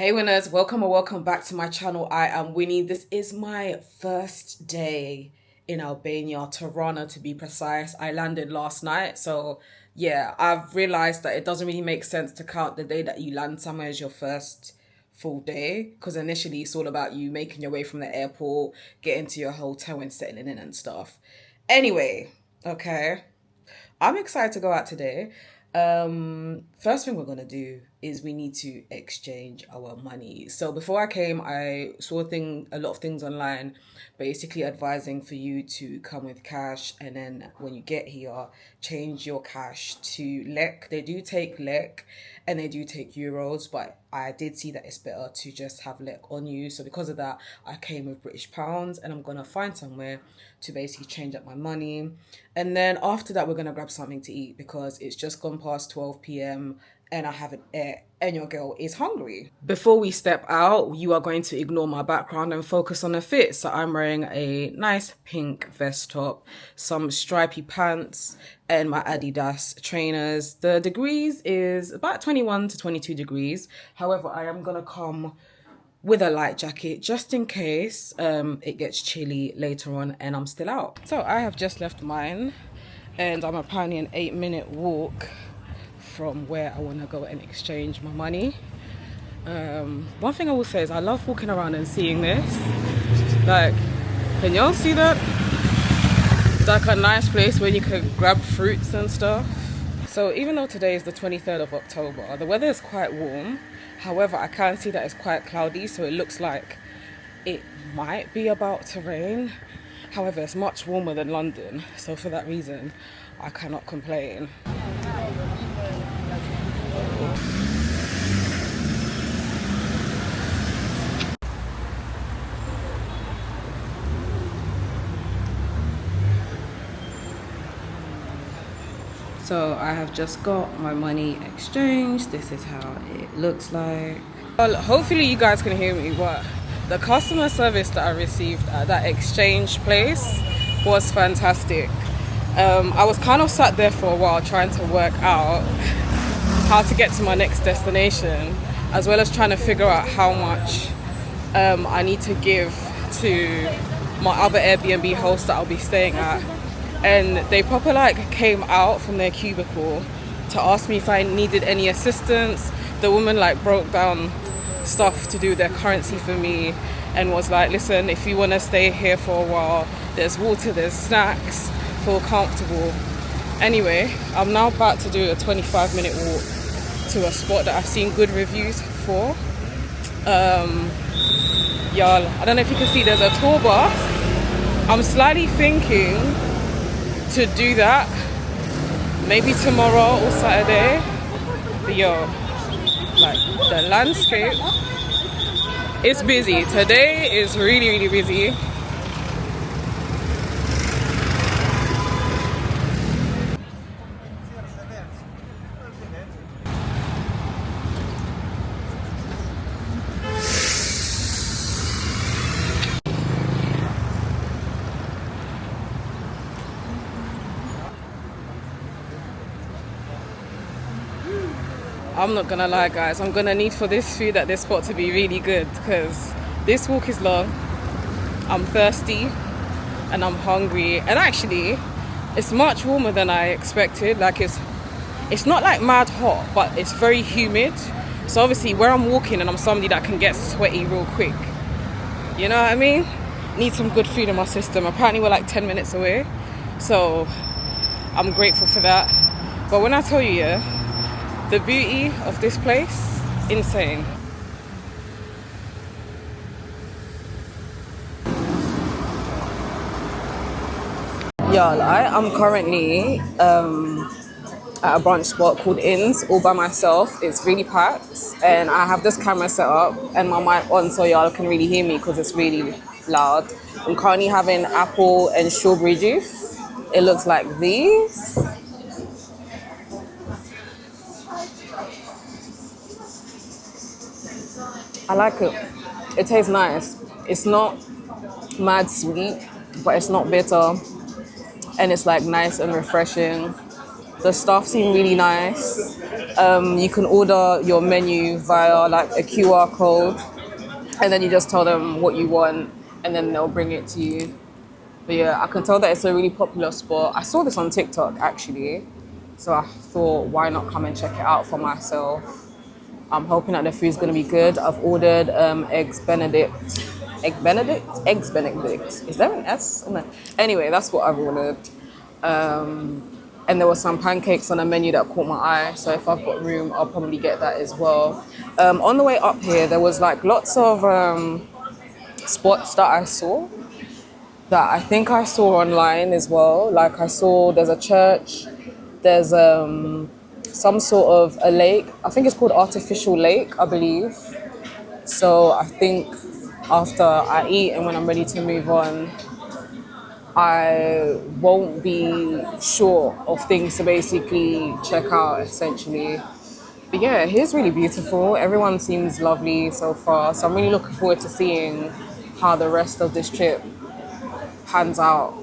Hey winners, welcome or welcome back to my channel. I am Winnie. This is my first day in Albania, Tirana to be precise. I landed last night, so yeah, I've realized that it doesn't really make sense to count the day that you land somewhere as your first full day, because initially it's all about you making your way from the airport, getting to your hotel and settling in and stuff. Anyway, okay, I'm excited to go out today. First thing we're gonna do is we need to exchange our money. So before I came, I saw a lot of things online, basically advising for you to come with cash, and then when you get here, change your cash to lek. They do take lek, and they do take euros, but I did see that it's better to just have lek on you. So because of that, I came with British pounds, and I'm gonna find somewhere to basically change up my money. And then after that, we're gonna grab something to eat because it's just gone past 12 p.m. and I haven't ate, and your girl is hungry. Before we step out, you are going to ignore my background and focus on the fit. So I'm wearing a nice pink vest top, some stripy pants, and my Adidas trainers. The degrees is about 21 to 22 degrees. However, I am gonna come with a light jacket just in case it gets chilly later on and I'm still out. So I have just left mine and I'm apparently an 8-minute walk from where I want to go and exchange my money. One thing I will say is I love walking around and seeing this. Like, can y'all see that? It's like a nice place where you can grab fruits and stuff. So even though today is the 23rd of October, the weather is quite warm. However, I can see that it's quite cloudy, so it looks like it might be about to rain. However, it's much warmer than London, so for that reason, I cannot complain. So I have just got my money exchanged. This is how it looks like. Well, hopefully you guys can hear me, but the customer service that I received at that exchange place was fantastic. I was kind of sat there for a while trying to work out how to get to my next destination, as well as trying to figure out how much I need to give to my other Airbnb host that I'll be staying at. And they proper came out from their cubicle to ask me if I needed any assistance. The woman broke down stuff to do their currency for me and was like, listen, if you want to stay here for a while, there's water, there's snacks, feel comfortable. Anyway, I'm now about to do a 25-minute walk to a spot that I've seen good reviews for. Y'all, I don't know if you can see, there's a tour bus. I'm slightly thinking to do that maybe tomorrow or Saturday. But yo, the landscape is busy. Today is really busy. I'm not gonna lie guys, I'm gonna need for this food at this spot to be really good because this walk is long, I'm thirsty and I'm hungry, and actually it's much warmer than I expected. It's not mad hot, but it's very humid. So obviously where I'm walking, and I'm somebody that can get sweaty real quick, you know what I mean? Need some good food in my system. Apparently we're 10 minutes away, so I'm grateful for that. But when I tell you, yeah, the beauty of this place, insane. Y'all, I am currently at a brunch spot called Inns, all by myself. It's really packed, and I have this camera set up and my mic on so y'all can really hear me because it's really loud. I'm currently having apple and strawberry juice. It looks like these. I like it. It tastes nice. It's not mad sweet, but it's not bitter. And it's nice and refreshing. The staff seem really nice. You can order your menu via like a QR code, and then you just tell them what you want, and then they'll bring it to you. But yeah, I can tell that it's a really popular spot. I saw this on TikTok actually, so I thought, why not come and check it out for myself? I'm hoping that the food's gonna be good. I've ordered eggs Benedict. Is there an S? No. Anyway, that's what I've ordered. And there were some pancakes on a menu that caught my eye. So if I've got room, I'll probably get that as well. On the way up here, there was like lots of spots that I saw that I think I saw online as well. Like I saw there's a church, there's some sort of a lake. I think it's called Artificial Lake, I believe. So I think after I eat and when I'm ready to move on, I won't be short of things to basically check out essentially. But yeah, here's really beautiful. Everyone seems lovely so far. So I'm really looking forward to seeing how the rest of this trip pans out.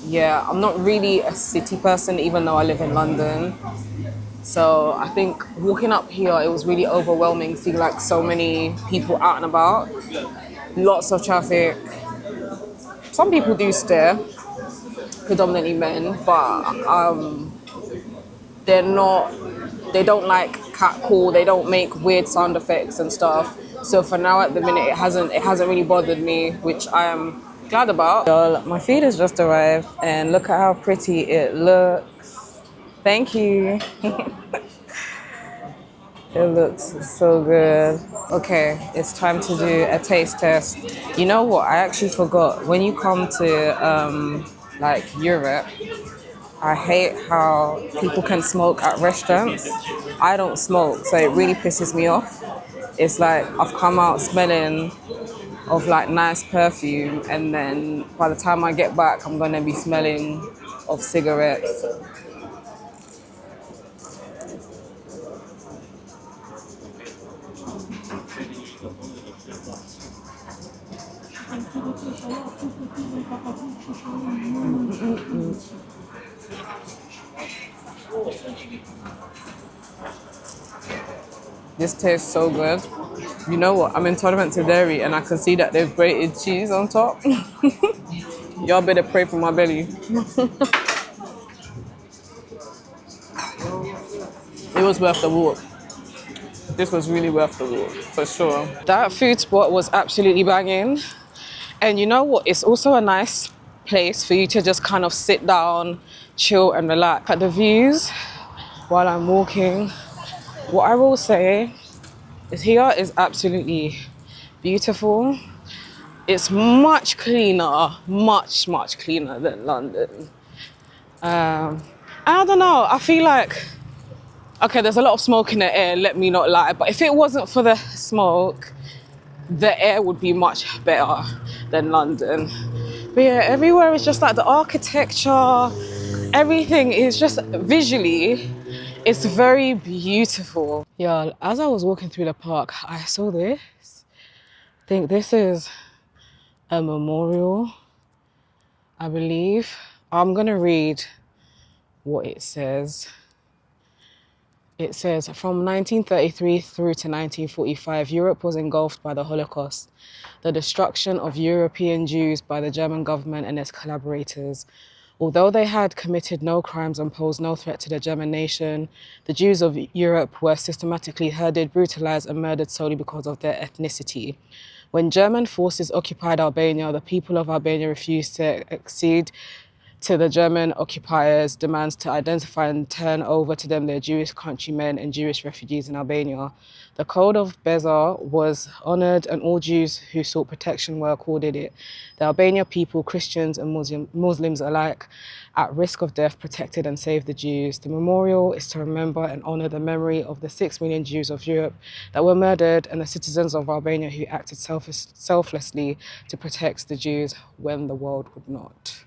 Yeah, I'm not really a city person even though I live in London. So I think walking up here, it was really overwhelming seeing like so many people out and about. Lots of traffic. Some people do stare, predominantly men, but they don't like catcall, they don't make weird sound effects and stuff. So for now at the minute it hasn't really bothered me, which I am glad about. So my feed has just arrived and look at how pretty it looks. Thank you. It looks so good. Okay, it's time to do a taste test. You know what? I actually forgot. When you come to like Europe, I hate how people can smoke at restaurants. I don't smoke, so it really pisses me off. It's like I've come out smelling of like nice perfume, and then by the time I get back, I'm gonna be smelling of cigarettes. This tastes so good. You know what? I'm intolerant to dairy and I can see that they've grated cheese on top. Y'all better pray for my belly. It was worth the walk. This was really worth the walk, for sure. That food spot was absolutely banging. And you know what? It's also a nice place for you to just kind of sit down, chill and relax. At the views while I'm walking. What I will say is here is absolutely beautiful. It's much cleaner, much cleaner than London. I don't know, I feel like, okay, there's a lot of smoke in the air, let me not lie, but if it wasn't for the smoke, the air would be much better than London. But yeah, everywhere is just like the architecture, everything is just visually, it's very beautiful. Yeah, as I was walking through the park, I saw this. I think this is a memorial, I believe. I'm gonna read what it says. It says, from 1933 through to 1945, Europe was engulfed by the Holocaust, the destruction of European Jews by the German government and its collaborators. Although they had committed no crimes and posed no threat to the German nation, the Jews of Europe were systematically herded, brutalized, and murdered solely because of their ethnicity. When German forces occupied Albania, the people of Albania refused to accede to the German occupiers' demands to identify and turn over to them their Jewish countrymen and Jewish refugees in Albania. The Code of Bezer was honoured and all Jews who sought protection were accorded it. The Albania people, Christians and Muslims alike, at risk of death, protected and saved the Jews. The memorial is to remember and honour the memory of the 6 million Jews of Europe that were murdered and the citizens of Albania who acted selflessly to protect the Jews when the world would not.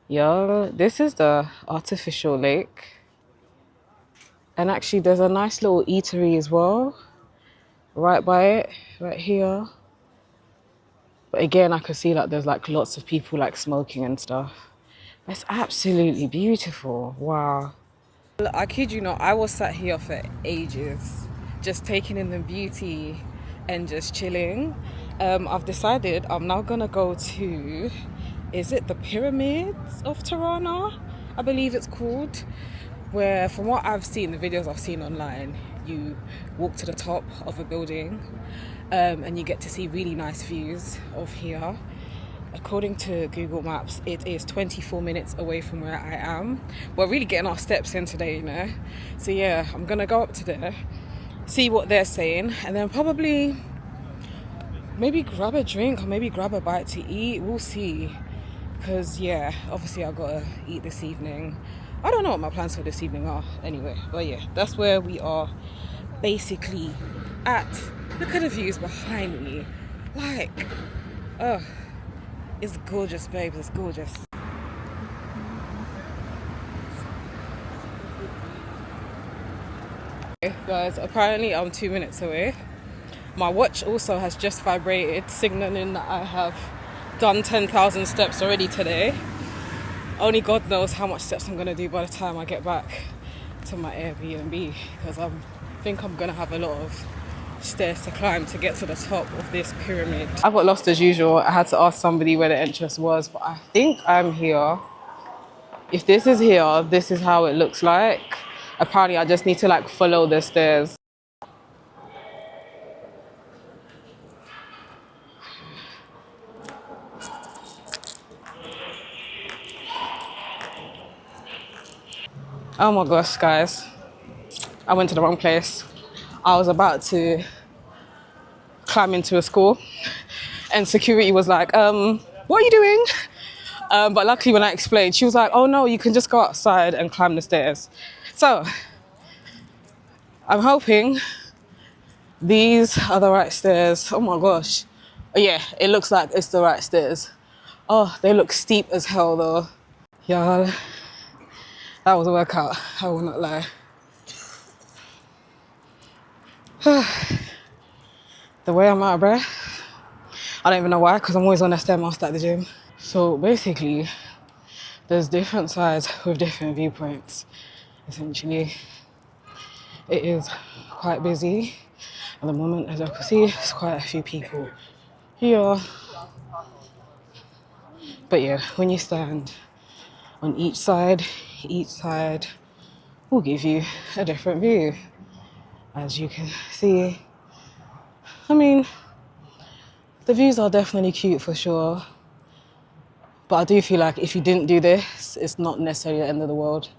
Yo, this is the artificial lake. And actually there's a nice little eatery as well, right by it, right here. But again, I could see like there's like lots of people like smoking and stuff. It's absolutely beautiful. Wow. I kid you not, I was sat here for ages, just taking in the beauty and just chilling. I've decided I'm now gonna go to, is it the Pyramids of Tirana? I believe it's called. Where, from what I've seen, the videos I've seen online, you walk to the top of a building and you get to see really nice views of here. According to Google Maps, it is 24 minutes away from where I am. We're really getting our steps in today, you know. So yeah, I'm gonna go up to there, see what they're saying, and then probably maybe grab a drink or maybe grab a bite to eat. We'll see. Because yeah, obviously I've got to eat this evening. I don't know what my plans for this evening are anyway. But yeah, that's where we are basically at. Look at the views behind me. Like, oh, it's gorgeous, babes. It's gorgeous. Okay, guys, apparently I'm 2 minutes away. My watch also has just vibrated, signaling that I have done 10,000 steps already today. Only God knows how much steps I'm going to do by the time I get back to my Airbnb, because I think I'm going to have a lot of stairs to climb to get to the top of this pyramid. I got lost as usual. I had to ask somebody where the entrance was, but I think I'm here. If this is here, this is how it looks like. Apparently I just need to like follow the stairs. Oh my gosh, guys. I went to the wrong place. I was about to climb into a school and security was like, what are you doing? But luckily when I explained, she was like, oh no, you can just go outside and climb the stairs. So I'm hoping these are the right stairs. Oh my gosh. Yeah, it looks like it's the right stairs. Oh, they look steep as hell though. Y'all, that was a workout, I will not lie. The way I'm out of breath, I don't even know why, because I'm always on the stairmaster at the gym. So basically, there's different sides with different viewpoints. Essentially, it is quite busy at the moment. As you can see, there's quite a few people here. But yeah, when you stand on each side will give you a different view. As you can see, I mean, the views are definitely cute for sure. But I do feel like if you didn't do this, it's not necessarily the end of the world.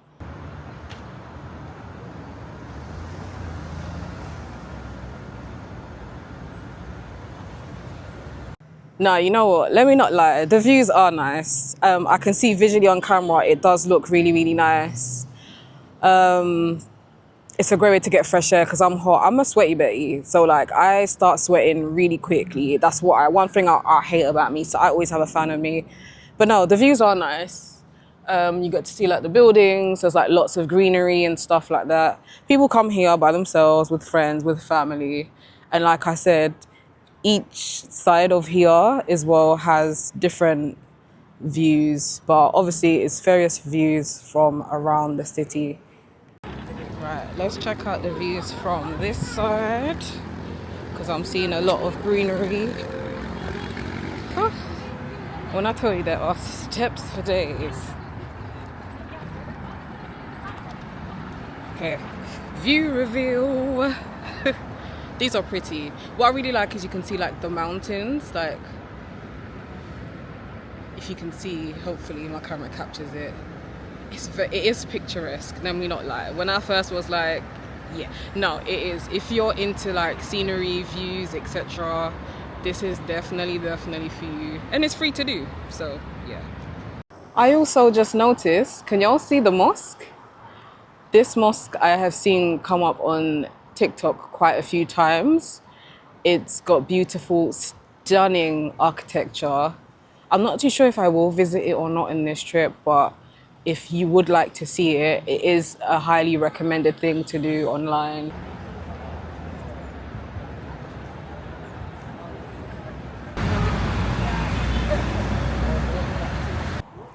No, you know what? Let me not lie. The views are nice. I can see visually on camera, it does look really, really nice. It's a great way to get fresh air because I'm hot. I'm a sweaty Betty. So like I start sweating really quickly. That's one thing I hate about me. So I always have a fan of me. But no, the views are nice. You get to see like the buildings. There's like lots of greenery and stuff like that. People come here by themselves, with friends, with family. And like I said, each side of here as well has different views, but obviously it's various views from around the city. Right, let's check out the views from this side because I'm seeing a lot of greenery. Huh. When I tell you there are steps for days. Okay, view reveal. These are pretty. What I really like is you can see like the mountains, like if you can see, hopefully my camera captures it. It is picturesque, let me not lie. When I first was like, yeah, no, it is. If you're into like scenery, views, etc., this is definitely for you. And it's free to do, so yeah. I also just noticed, can y'all see the mosque? This mosque I have seen come up on TikTok quite a few times. It's got beautiful, stunning architecture. I'm not too sure if I will visit it or not in this trip, but if you would like to see it, it is a highly recommended thing to do online.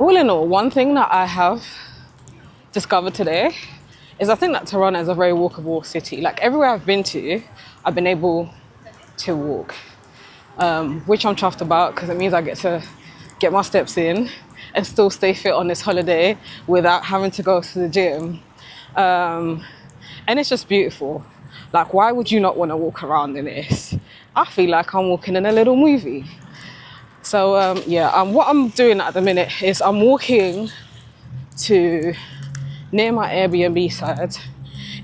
All in all, one thing that I have discovered today is I think that Tirana is a very walkable city. Like everywhere I've been to, I've been able to walk, which I'm chuffed about because it means I get to get my steps in and still stay fit on this holiday without having to go to the gym. And it's just beautiful. Like, why would you not want to walk around in this? I feel like I'm walking in a little movie. So what I'm doing at the minute is I'm walking to near my Airbnb side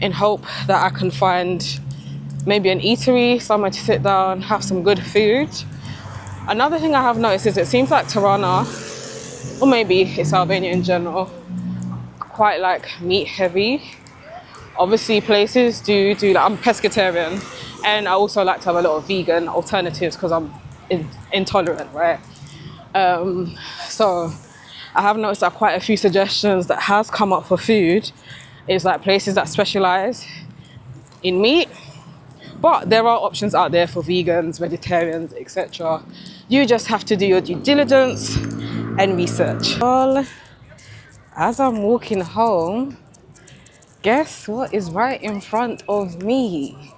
in hope that I can find maybe an eatery, somewhere to sit down, have some good food. Another thing I have noticed is it seems like Tirana, or maybe it's Albania in general, quite like meat heavy. Obviously places do like, I'm pescatarian and I also like to have a lot of vegan alternatives because I'm intolerant, right? So I have noticed that quite a few suggestions that has come up for food is like places that specialize in meat, but there are options out there for vegans, vegetarians, etc. You just have to do your due diligence and research. Well, as I'm walking home, guess what is right in front of me?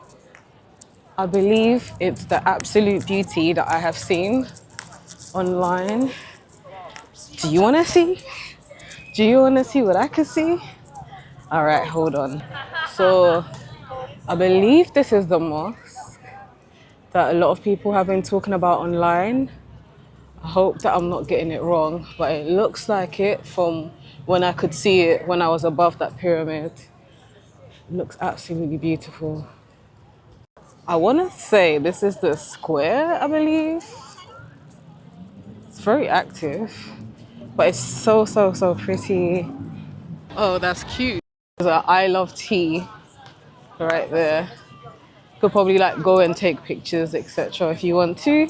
I believe it's the absolute beauty that I have seen online. Do you want to see? Do you want to see what I can see? All right, hold on. So I believe this is the mosque that a lot of people have been talking about online. I hope that I'm not getting it wrong, but it looks like it from when I could see it when I was above that pyramid. It looks absolutely beautiful. I want to say this is the square, I believe. It's very active, but it's so, so, so pretty. Oh, that's cute. There's an I love tea right there. Could probably like go and take pictures, etc. if you want to.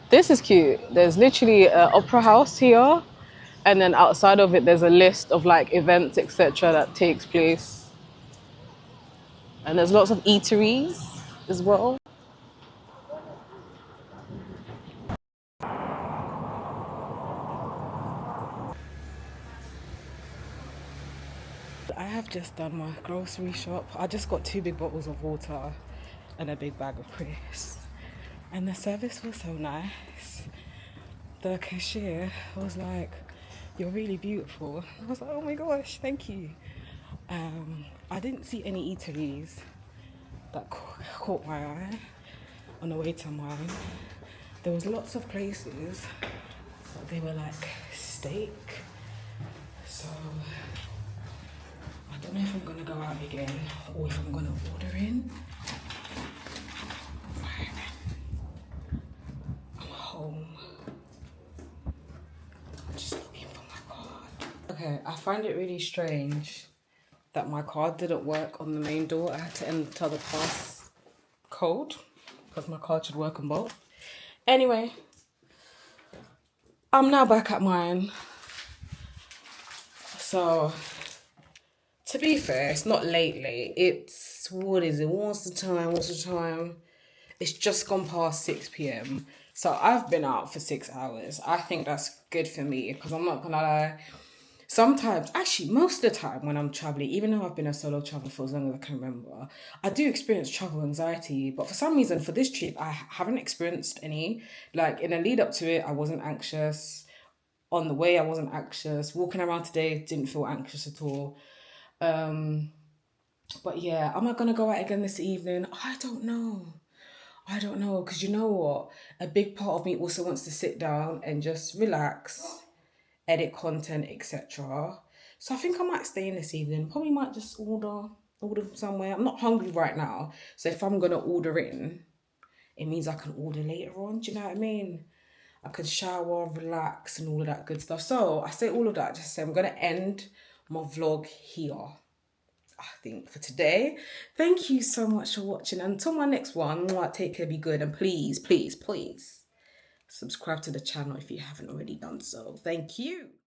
This is cute. There's literally an opera house here, and then outside of it, there's a list of like events, etc. that takes place. And there's lots of eateries as well. I have just done my grocery shop. I just got 2 big bottles of water and a big bag of crisps. And the service was so nice. The cashier was like, "You're really beautiful." I was like, "Oh my gosh, thank you." I didn't see any eateries that caught my eye on the way to mine. There was lots of places, but they were like steak. So I don't know if I'm gonna go out again or if I'm gonna order in. I'm home. I'm just looking for my card. Okay, I find it really strange that my card didn't work on the main door. I had to enter the pass code because my card should work on both. Anyway, I'm now back at mine. So, to be fair, it's not late. It's, what is it? What's the time? It's just gone past 6 p.m. So I've been out for 6 hours. I think that's good for me because I'm not gonna lie. Sometimes, actually, most of the time when I'm traveling, even though I've been a solo traveler for as long as I can remember, I do experience travel anxiety. But for some reason, for this trip, I haven't experienced any. Like in the lead up to it, I wasn't anxious. On the way, I wasn't anxious. Walking around today, didn't feel anxious at all. But yeah, am I gonna go out again this evening? I don't know, because you know what? A big part of me also wants to sit down and just relax, edit content, etc. So I think I might stay in this evening. Probably might just order from somewhere. I'm not hungry right now, so if I'm gonna order in, it means I can order later on. Do you know what I mean? I can shower, relax, and all of that good stuff. So I say all of that just to say I'm gonna end my vlog here. I think for today. Thank you so much for watching. Until my next one, take care, be good, and please, please, please subscribe to the channel if you haven't already done so. Thank you.